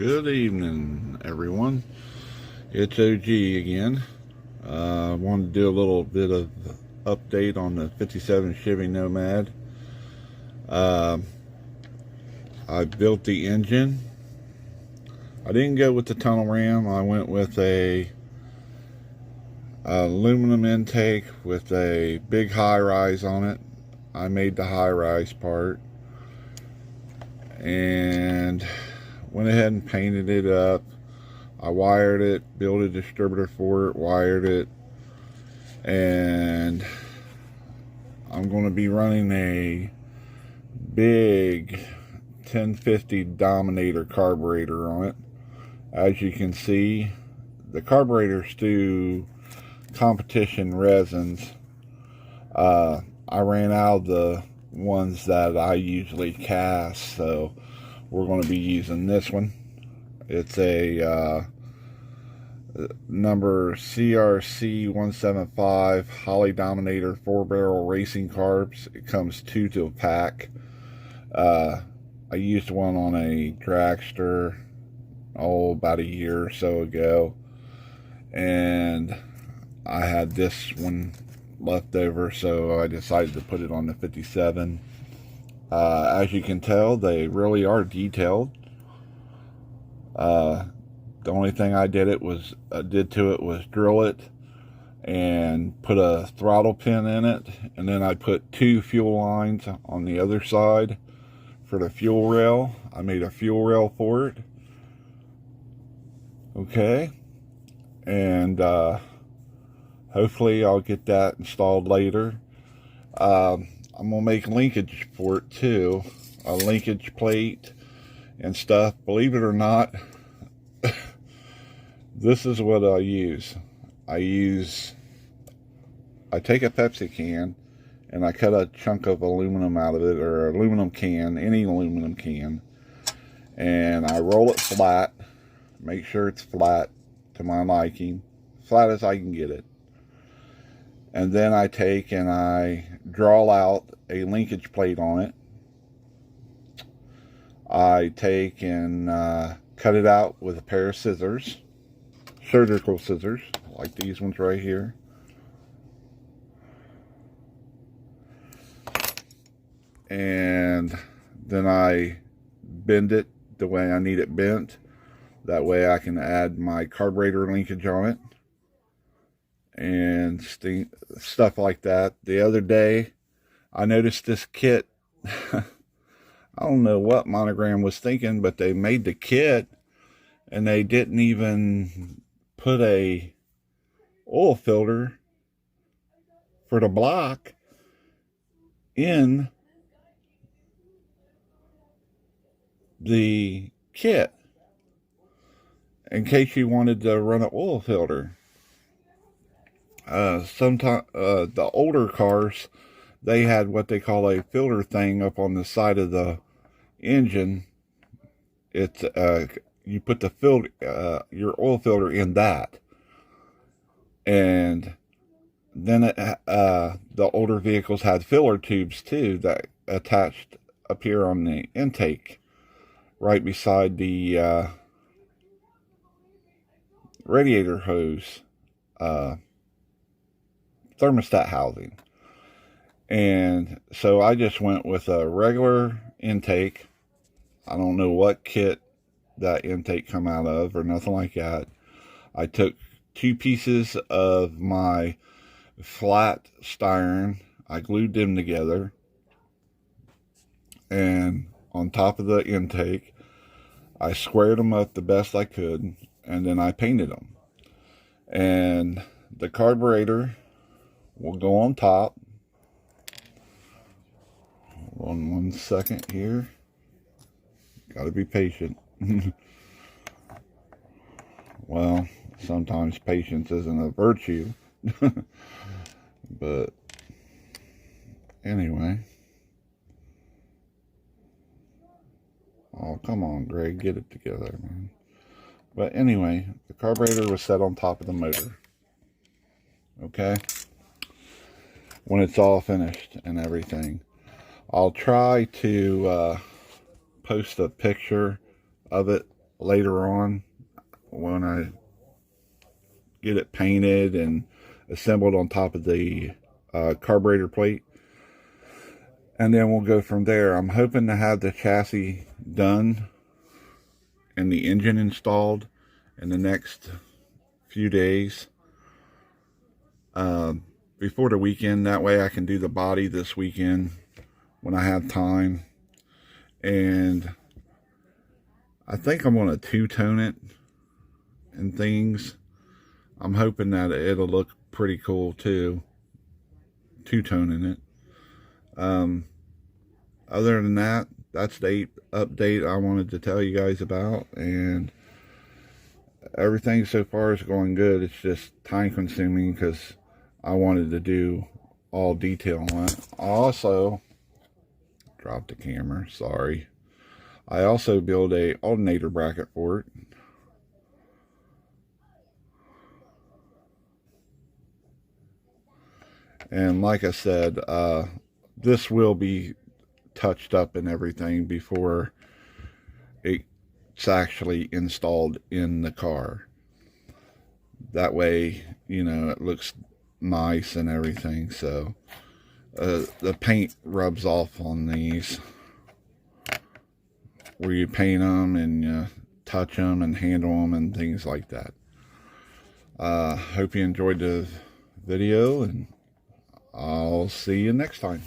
Good evening, everyone. It's OG again. I wanted to do a little bit of update on the 57 Chevy Nomad. I built the engine. I didn't go with the tunnel ram. I went with a aluminum intake with a big high rise on it. I made the high rise part and went ahead and painted it up. I wired it, built a distributor for it, wired it, and I'm going to be running a big 1050 Dominator carburetor on it. As you can see, the carburetors do competition resins. I ran out of the ones that I usually cast, so we're going to be using this one. It's a number CRC 175 Holly Dominator 4-barrel racing carbs. It comes 2 to a pack. I used one on a dragster about a year or so ago, and I had this one left over, so I decided to put it on the 57. As you can tell, they really are detailed. The only thing I did to it was drill it and put a throttle pin in it, and then I put 2 fuel lines on the other side for the fuel rail. I made a fuel rail for it. Okay, and hopefully I'll get that installed later. I'm gonna make linkage for it too, a linkage plate and stuff. Believe it or not, this is what I use. I take a Pepsi can and I cut a chunk of aluminum out of it, or aluminum can, any aluminum can, and I roll it flat. Make sure it's flat to my liking, flat as I can get it. And then I take and I draw out a linkage plate on it. I take and cut it out with a pair of scissors, surgical scissors, like these ones right here. And then I bend it the way I need it bent. That way I can add my carburetor linkage on it and stuff like that. The other day, I noticed this kit. I don't know what Monogram was thinking, but they made the kit and they didn't even put a oil filter for the block in the kit in case you wanted to run an oil filter. Sometimes the older cars, they had what they call a filter thing up on the side of the engine. It's you put the filter, your oil filter in that, and then the older vehicles had filler tubes too that attached up here on the intake, right beside the radiator hose, thermostat housing. And so I just went with a regular intake. I don't know what kit that intake come out of or nothing like that. I took 2 pieces of my flat styrene, I glued them together, and on top of the intake I squared them up the best I could, and then I painted them. And the carburetor will go on top. Hold on 1 second here. Gotta be patient. Well, sometimes patience isn't a virtue. But anyway. Oh, come on, Greg, get it together, man. But anyway, the carburetor was set on top of the motor. Okay? When it's all finished and everything, I'll try to post a picture of it later on when I get it painted and assembled on top of the carburetor plate. And then we'll go from there. I'm hoping to have the chassis done and the engine installed in the next few days before the weekend. That way I can do the body this weekend when I have time. And I think I'm going to two-tone it and things. I'm hoping that it'll look pretty cool too, two-toning it. Other than that, that's the update I wanted to tell you guys about, and everything so far is going good. It's just time consuming because I wanted to do all detail on it. I also dropped the camera, sorry. I also built a alternator bracket for it. And like I said, this will be touched up and everything before it's actually installed in the car. That way, you know, it looks nice and everything. So the paint rubs off on these where you paint them and you touch them and handle them and things like that. Hope you enjoyed the video, and I'll see you next time.